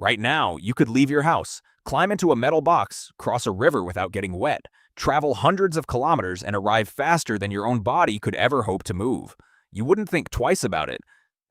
Right now, you could leave your house, climb into a metal box, cross a river without getting wet, travel hundreds of kilometers and arrive faster than your own body could ever hope to move. You wouldn't think twice about it.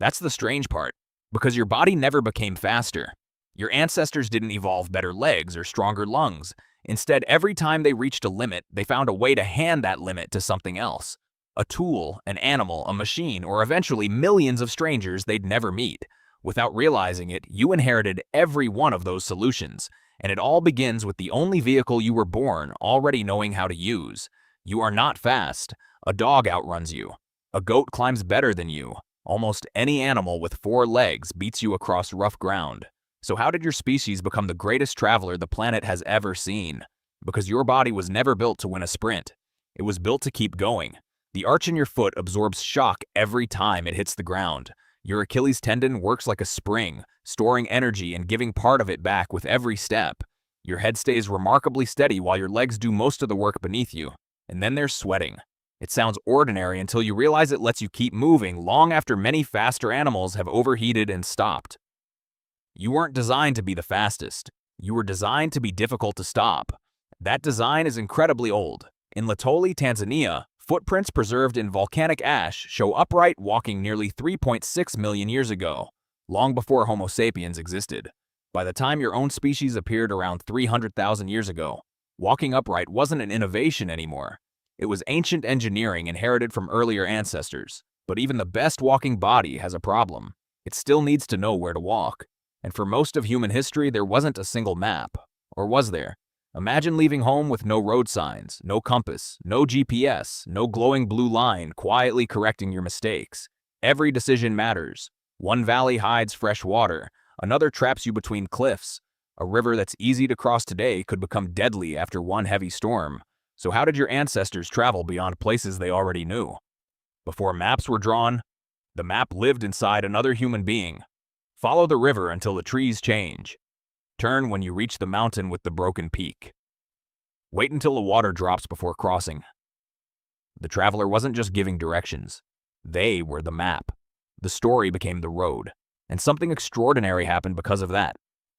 That's the strange part, because your body never became faster. Your ancestors didn't evolve better legs or stronger lungs. Instead, every time they reached a limit, they found a way to hand that limit to something else. A tool, an animal, a machine, or eventually millions of strangers they'd never meet. Without realizing it, you inherited every one of those solutions, and it all begins with the only vehicle you were born already knowing how to use. You are not fast. A dog outruns you. A goat climbs better than you. Almost any animal with 4 legs beats you across rough ground. So how did your species become the greatest traveler the planet has ever seen? Because your body was never built to win a sprint. It was built to keep going. The arch in your foot absorbs shock every time it hits the ground. Your Achilles tendon works like a spring, storing energy and giving part of it back with every step. Your head stays remarkably steady while your legs do most of the work beneath you. And then there's sweating. It sounds ordinary until you realize it lets you keep moving long after many faster animals have overheated and stopped. You weren't designed to be the fastest. You were designed to be difficult to stop. That design is incredibly old. In Latoli, Tanzania, footprints preserved in volcanic ash show upright walking nearly 3.6 million years ago, long before Homo sapiens existed. By the time your own species appeared around 300,000 years ago, walking upright wasn't an innovation anymore. It was ancient engineering inherited from earlier ancestors. But even the best walking body has a problem. It still needs to know where to walk. And for most of human history, there wasn't a single map. Or was there? Imagine leaving home with no road signs, no compass, no GPS, no glowing blue line quietly correcting your mistakes. Every decision matters. One valley hides fresh water, another traps you between cliffs. A river that's easy to cross today could become deadly after one heavy storm. So how did your ancestors travel beyond places they already knew? Before maps were drawn, the map lived inside another human being. Follow the river until the trees change. Turn when you reach the mountain with the broken peak. Wait until the water drops before crossing. The traveler wasn't just giving directions. They were the map. The story became the road. And something extraordinary happened because of that.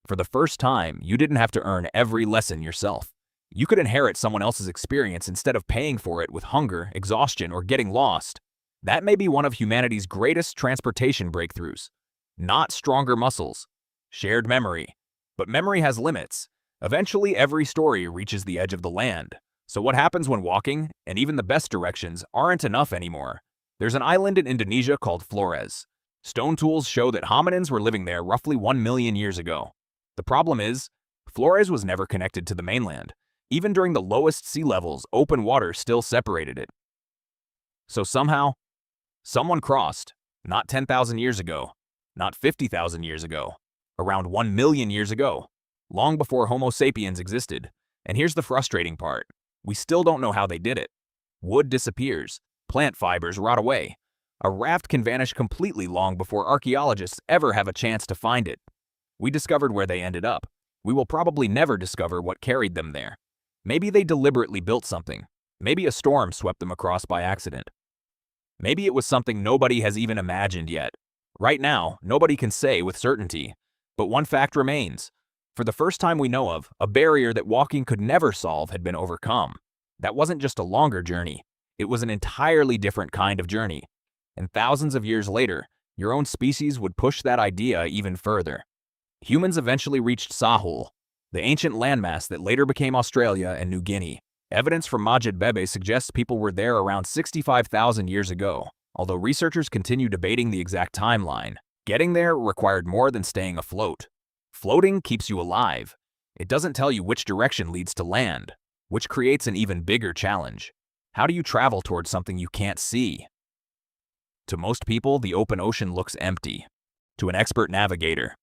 For the first time, you didn't have to earn every lesson yourself. You could inherit someone else's experience instead of paying for it with hunger, exhaustion, or getting lost. That may be one of humanity's greatest transportation breakthroughs. Not stronger muscles, shared memory. But memory has limits. Eventually, every story reaches the edge of the land. So what happens when walking, and even the best directions, aren't enough anymore? There's an island in Indonesia called Flores. Stone tools show that hominins were living there roughly 1 million years ago. The problem is, Flores was never connected to the mainland. Even during the lowest sea levels, open water still separated it. So somehow, someone crossed, not 10,000 years ago, not 50,000 years ago, around 1 million years ago, long before Homo sapiens existed. And here's the frustrating part. We still don't know how they did it. Wood disappears. Plant fibers rot away. A raft can vanish completely long before archaeologists ever have a chance to find it. We discovered where they ended up. We will probably never discover what carried them there. Maybe they deliberately built something. Maybe a storm swept them across by accident. Maybe it was something nobody has even imagined yet. Right now, nobody can say with certainty. But one fact remains. For the first time we know of, a barrier that walking could never solve had been overcome. That wasn't just a longer journey. It was an entirely different kind of journey. And thousands of years later, your own species would push that idea even further. Humans eventually reached Sahul, the ancient landmass that later became Australia and New Guinea. Evidence from Majid Bebe suggests people were there around 65,000 years ago, although researchers continue debating the exact timeline. Getting there required more than staying afloat. Floating keeps you alive. It doesn't tell you which direction leads to land, which creates an even bigger challenge. How do you travel towards something you can't see? To most people, the open ocean looks empty. To an expert navigator,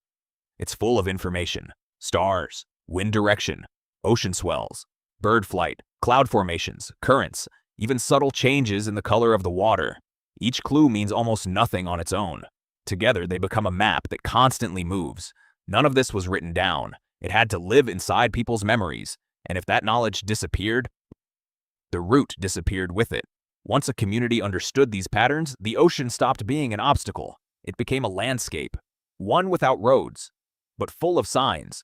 it's full of information. Stars, wind direction, ocean swells, bird flight, cloud formations, currents, even subtle changes in the color of the water. Each clue means almost nothing on its own. Together, they become a map that constantly moves. None of this was written down. It had to live inside people's memories. And if that knowledge disappeared, the route disappeared with it. Once a community understood these patterns, the ocean stopped being an obstacle. It became a landscape, one without roads, but full of signs.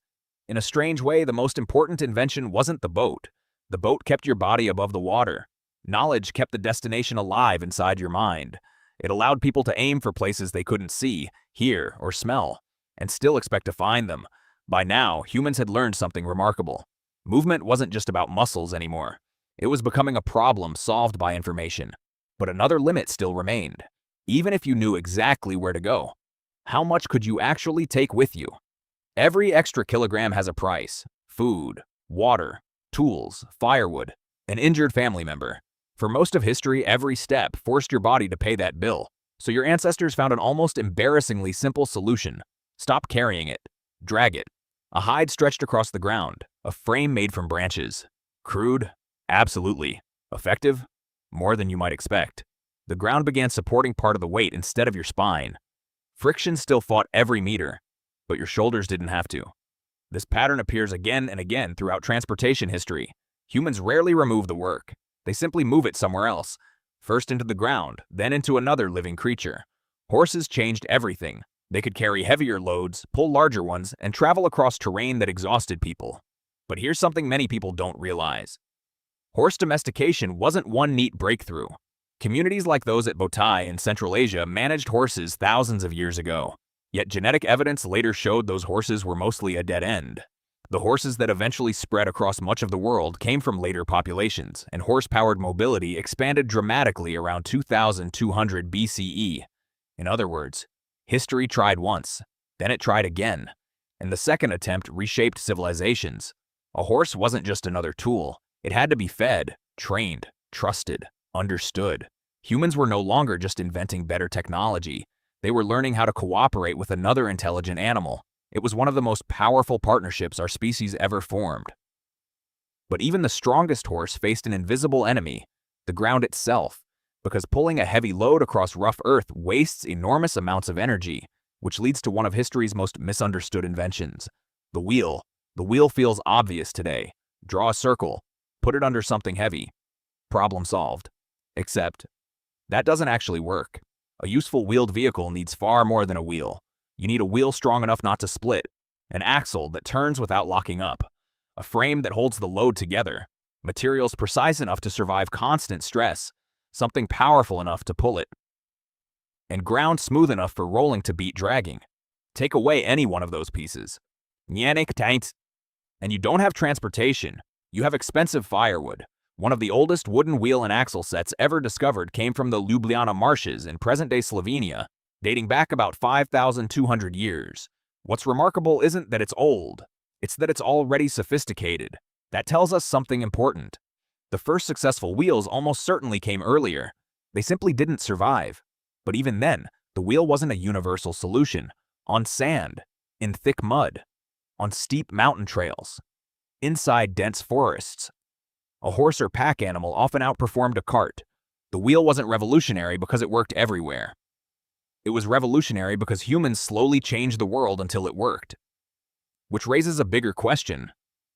In a strange way, the most important invention wasn't the boat. The boat kept your body above the water. Knowledge kept the destination alive inside your mind. It allowed people to aim for places they couldn't see, hear, or smell, and still expect to find them. By now, humans had learned something remarkable. Movement wasn't just about muscles anymore. It was becoming a problem solved by information. But another limit still remained. Even if you knew exactly where to go, how much could you actually take with you? Every extra kilogram has a price: food, water, tools, firewood, an injured family member. For most of history, every step forced your body to pay that bill. So your ancestors found an almost embarrassingly simple solution. Stop carrying it. Drag it. A hide stretched across the ground. A frame made from branches. Crude? Absolutely. Effective? More than you might expect. The ground began supporting part of the weight instead of your spine. Friction still fought every meter, but your shoulders didn't have to. This pattern appears again and again throughout transportation history. Humans rarely remove the work. They simply move it somewhere else, first into the ground, then into another living creature. Horses changed everything. They could carry heavier loads, pull larger ones, and travel across terrain that exhausted people. But here's something many people don't realize. Horse domestication wasn't one neat breakthrough. Communities like those at Botai in Central Asia managed horses thousands of years ago. Yet genetic evidence later showed those horses were mostly a dead end. The horses that eventually spread across much of the world came from later populations, and horse-powered mobility expanded dramatically around 2200 BCE. In other words, history tried once, then it tried again, and the second attempt reshaped civilizations. A horse wasn't just another tool. It had to be fed, trained, trusted, understood. Humans were no longer just inventing better technology. They were learning how to cooperate with another intelligent animal. It was one of the most powerful partnerships our species ever formed. But even the strongest horse faced an invisible enemy, the ground itself, because pulling a heavy load across rough earth wastes enormous amounts of energy, which leads to one of history's most misunderstood inventions, the wheel. The wheel feels obvious today. Draw a circle, put it under something heavy. Problem solved. Except, that doesn't actually work. A useful wheeled vehicle needs far more than a wheel. You need a wheel strong enough not to split, an axle that turns without locking up, a frame that holds the load together, materials precise enough to survive constant stress, something powerful enough to pull it, and ground smooth enough for rolling to beat dragging. Take away any one of those pieces, and you don't have transportation. You have expensive firewood. One of the oldest wooden wheel and axle sets ever discovered came from the Ljubljana marshes in present-day Slovenia, dating back about 5,200 years. What's remarkable isn't that it's old, it's that it's already sophisticated. That tells us something important. The first successful wheels almost certainly came earlier. They simply didn't survive. But even then, the wheel wasn't a universal solution. On sand, in thick mud, on steep mountain trails, inside dense forests, a horse or pack animal often outperformed a cart. The wheel wasn't revolutionary because it worked everywhere. It was revolutionary because humans slowly changed the world until it worked. Which raises a bigger question.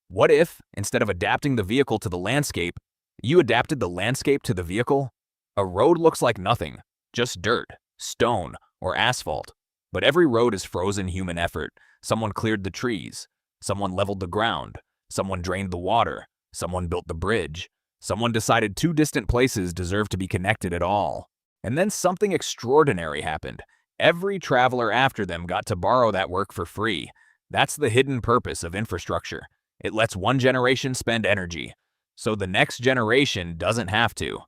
What if, instead of adapting the vehicle to the landscape, you adapted the landscape to the vehicle? A road looks like nothing, just dirt, stone, or asphalt. But every road is frozen human effort. Someone cleared the trees. Someone leveled the ground. Someone drained the water. Someone built the bridge. Someone decided two distant places deserved to be connected at all. And then something extraordinary happened. Every traveler after them got to borrow that work for free. That's the hidden purpose of infrastructure. It lets one generation spend energy, so the next generation doesn't have to.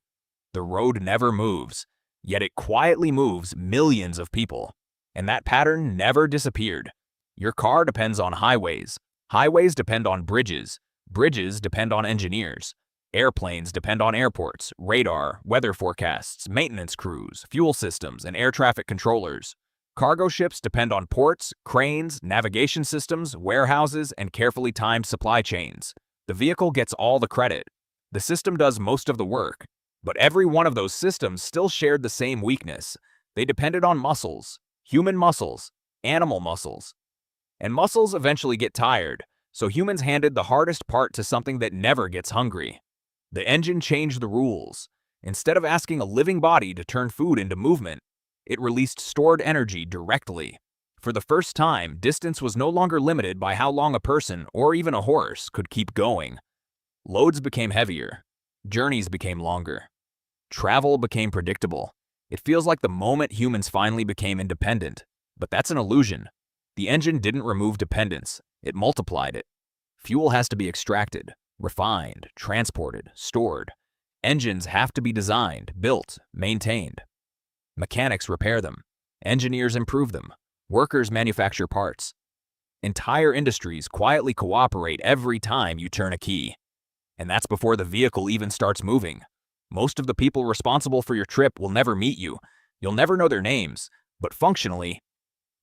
The road never moves, yet it quietly moves millions of people. And that pattern never disappeared. Your car depends on highways. Highways depend on bridges. Bridges depend on engineers. Airplanes depend on airports, radar, weather forecasts, maintenance crews, fuel systems, and air traffic controllers. Cargo ships depend on ports, cranes, navigation systems, warehouses, and carefully timed supply chains. The vehicle gets all the credit. The system does most of the work. But every one of those systems still shared the same weakness. They depended on muscles, human muscles, animal muscles. And muscles eventually get tired, so humans handed the hardest part to something that never gets hungry. The engine changed the rules. Instead of asking a living body to turn food into movement, it released stored energy directly. For the first time, distance was no longer limited by how long a person, or even a horse, could keep going. Loads became heavier. Journeys became longer. Travel became predictable. It feels like the moment humans finally became independent. But that's an illusion. The engine didn't remove dependence, it multiplied it. Fuel has to be extracted, refined, transported, stored. Engines have to be designed, built, maintained. Mechanics repair them. Engineers improve them. Workers manufacture parts. Entire industries quietly cooperate every time you turn a key. And that's before the vehicle even starts moving. Most of the people responsible for your trip will never meet you. You'll never know their names, but functionally,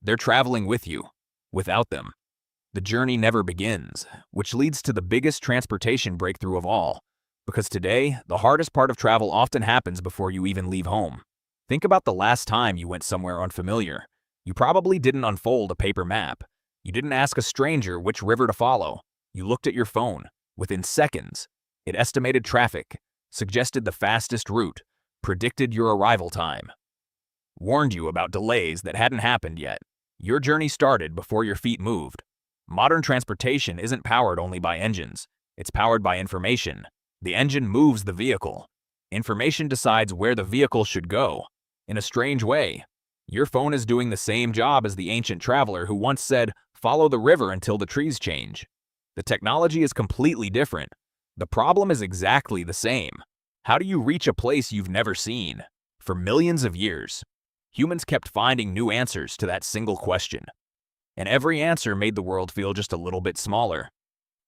they're traveling with you. Without them, the journey never begins, which leads to the biggest transportation breakthrough of all. Because today, the hardest part of travel often happens before you even leave home. Think about the last time you went somewhere unfamiliar. You probably didn't unfold a paper map. You didn't ask a stranger which river to follow. You looked at your phone. Within seconds, it estimated traffic, suggested the fastest route, predicted your arrival time, warned you about delays that hadn't happened yet. Your journey started before your feet moved. Modern transportation isn't powered only by engines. It's powered by information. The engine moves the vehicle. Information decides where the vehicle should go. In a strange way, your phone is doing the same job as the ancient traveler who once said, "Follow the river until the trees change." The technology is completely different. The problem is exactly the same. How do you reach a place you've never seen? For millions of years, humans kept finding new answers to that single question. And every answer made the world feel just a little bit smaller.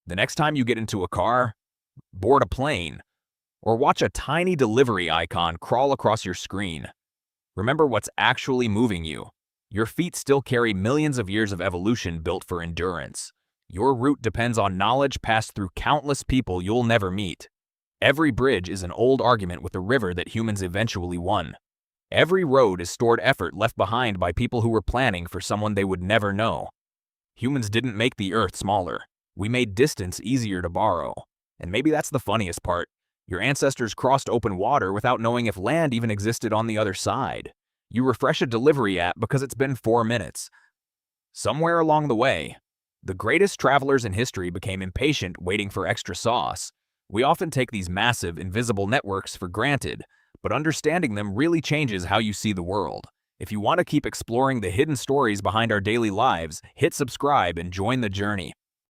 The next time you get into a car, board a plane, or watch a tiny delivery icon crawl across your screen, remember what's actually moving you. Your feet still carry millions of years of evolution built for endurance. Your route depends on knowledge passed through countless people you'll never meet. Every bridge is an old argument with the river that humans eventually won. Every road is stored effort left behind by people who were planning for someone they would never know. Humans didn't make the earth smaller. We made distance easier to borrow. And maybe that's the funniest part. Your ancestors crossed open water without knowing if land even existed on the other side. You refresh a delivery app because it's been 4 minutes. Somewhere along the way, the greatest travelers in history became impatient waiting for extra sauce. We often take these massive, invisible networks for granted, but understanding them really changes how you see the world. If you want to keep exploring the hidden stories behind our daily lives, hit subscribe and join the journey.